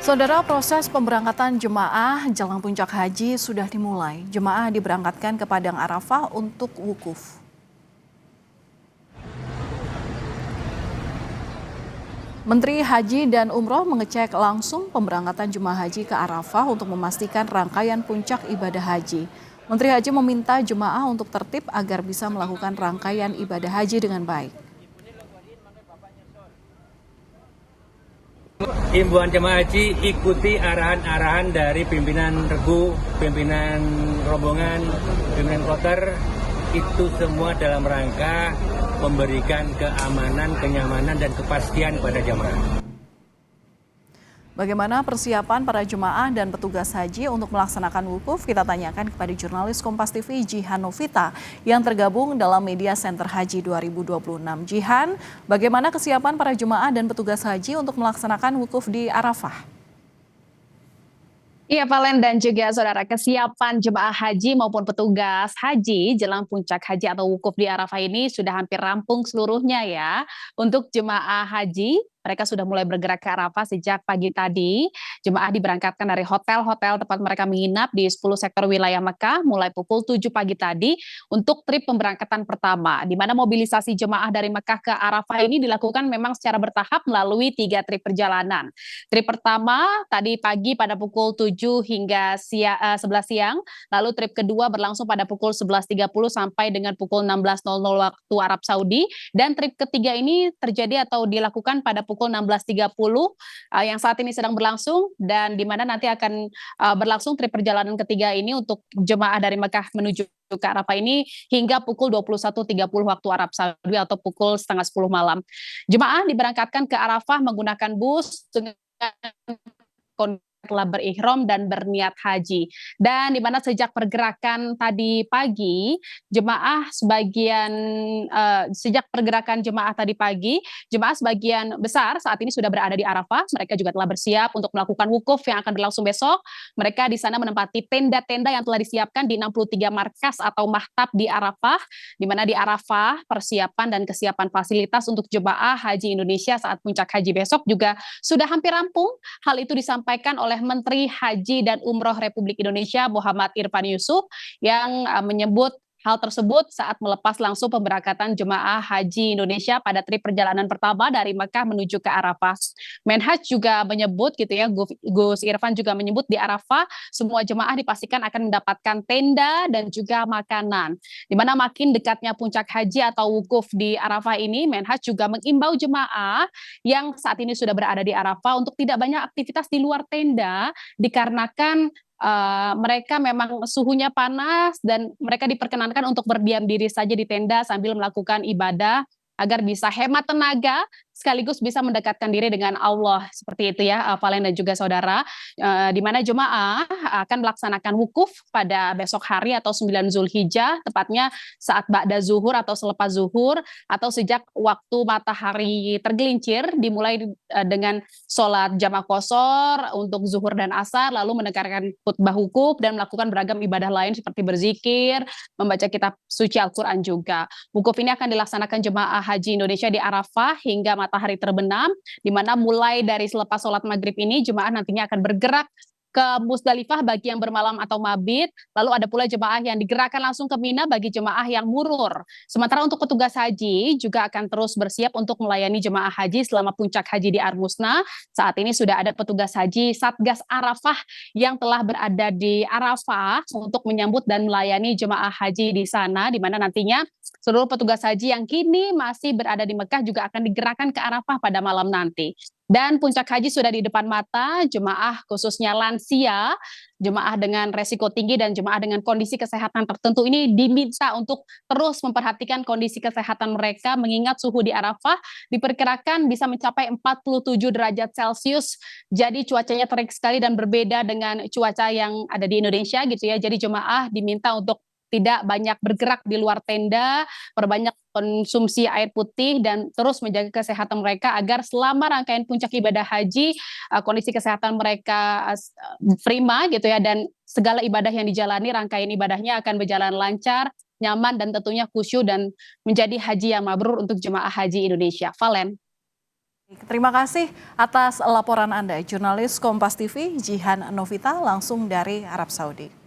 Saudara, proses pemberangkatan jemaah jelang puncak haji sudah dimulai. Jemaah diberangkatkan ke Padang Arafah untuk wukuf. Menteri Haji dan Umroh mengecek langsung pemberangkatan jemaah haji ke Arafah untuk memastikan rangkaian puncak ibadah haji. Menteri Haji meminta jemaah untuk tertib agar bisa melakukan rangkaian ibadah haji dengan baik. Himbauan jemaah haji, ikuti arahan-arahan dari pimpinan regu, pimpinan rombongan, pimpinan kloter. Itu semua dalam rangka memberikan keamanan, kenyamanan, dan kepastian pada jemaah. Bagaimana persiapan para jemaah dan petugas haji untuk melaksanakan wukuf? Kita tanyakan kepada jurnalis Kompas TV Jihan Novita yang tergabung dalam Media Center Haji 2026. Jihan, bagaimana kesiapan para jemaah dan petugas haji untuk melaksanakan wukuf di Arafah? Iya, Valen dan juga saudara, kesiapan jemaah haji maupun petugas haji jelang puncak haji atau wukuf di Arafah ini sudah hampir rampung seluruhnya ya. Untuk jemaah haji, mereka sudah mulai bergerak ke Arafah sejak pagi tadi. Jemaah diberangkatkan dari hotel-hotel tempat mereka menginap di 10 sektor wilayah Mekah mulai pukul 7 pagi tadi untuk trip pemberangkatan pertama, di mana mobilisasi jemaah dari Mekah ke Arafah ini dilakukan memang secara bertahap melalui 3 trip perjalanan. Trip pertama tadi pagi pada pukul 7 hingga 11 siang, lalu trip kedua berlangsung pada pukul 11.30 sampai dengan pukul 16.00 waktu Arab Saudi, dan trip ketiga ini terjadi atau dilakukan pada pukul 16.30 yang saat ini sedang berlangsung, dan di mana nanti akan berlangsung trip perjalanan ketiga ini untuk jemaah dari Mekah menuju ke Arafah ini hingga pukul 21.30 waktu Arab Saudi atau pukul setengah 10 malam. Jemaah diberangkatkan ke Arafah menggunakan bus dengan telah berihram dan berniat haji. Dan di mana sejak pergerakan tadi pagi, sejak pergerakan jemaah tadi pagi, jemaah sebagian besar saat ini sudah berada di Arafah. Mereka juga telah bersiap untuk melakukan wukuf yang akan berlangsung besok. Mereka di sana menempati tenda-tenda yang telah disiapkan di 63 markas atau mahtab di Arafah, di mana di Arafah persiapan dan kesiapan fasilitas untuk jemaah haji Indonesia saat puncak haji besok juga sudah hampir rampung. Hal itu disampaikan oleh Menteri Haji dan Umroh Republik Indonesia Muhammad Irfan Yusuf yang menyebut hal tersebut saat melepas langsung pemberangkatan jemaah haji Indonesia pada trip perjalanan pertama dari Mekah menuju ke Arafah. Menhaj juga menyebut gitu ya, Gus Irfan juga menyebut di Arafah semua jemaah dipastikan akan mendapatkan tenda dan juga makanan. Di mana makin dekatnya puncak haji atau wukuf di Arafah ini, Menhaj juga mengimbau jemaah yang saat ini sudah berada di Arafah untuk tidak banyak aktivitas di luar tenda dikarenakan mereka memang suhunya panas dan mereka diperkenankan untuk berdiam diri saja di tenda sambil melakukan ibadah agar bisa hemat tenaga sekaligus bisa mendekatkan diri dengan Allah, seperti itu ya Valen dan juga saudara, di mana jemaah akan melaksanakan wukuf pada besok hari atau 9 Zulhijjah, tepatnya saat ba'da zuhur atau selepas zuhur atau sejak waktu matahari tergelincir, dimulai dengan sholat jamaah qashar untuk zuhur dan asar, lalu mendengarkan khutbah wukuf dan melakukan beragam ibadah lain seperti berzikir, membaca kitab suci Al-Quran juga. Wukuf ini akan dilaksanakan jemaah haji Indonesia di Arafah hingga matahari terbenam, di mana mulai dari selepas sholat maghrib ini jemaah nantinya akan bergerak ke Musdalifah bagi yang bermalam atau mabit, lalu ada pula jemaah yang digerakkan langsung ke Mina bagi jemaah yang murur. Sementara untuk petugas haji juga akan terus bersiap untuk melayani jemaah haji selama puncak haji di Armusna. Saat ini sudah ada petugas haji Satgas Arafah yang telah berada di Arafah untuk menyambut dan melayani jemaah haji di sana, di mana nantinya seluruh petugas haji yang kini masih berada di Mekah juga akan digerakkan ke Arafah pada malam nanti. Dan puncak haji sudah di depan mata, jemaah khususnya lansia, jemaah dengan resiko tinggi dan jemaah dengan kondisi kesehatan tertentu ini diminta untuk terus memperhatikan kondisi kesehatan mereka, mengingat suhu di Arafah diperkirakan bisa mencapai 47 derajat Celcius. Jadi cuacanya terik sekali dan berbeda dengan cuaca yang ada di Indonesia gitu ya. Jadi jemaah diminta untuk tidak banyak bergerak di luar tenda, perbanyak konsumsi air putih dan terus menjaga kesehatan mereka agar selama rangkaian puncak ibadah haji kondisi kesehatan mereka prima gitu ya, dan segala ibadah yang dijalani rangkaian ibadahnya akan berjalan lancar, nyaman dan tentunya khusyuk dan menjadi haji yang mabrur untuk jemaah haji Indonesia. Valen. Terima kasih atas laporan Anda, jurnalis Kompas TV Jihan Novita langsung dari Arab Saudi.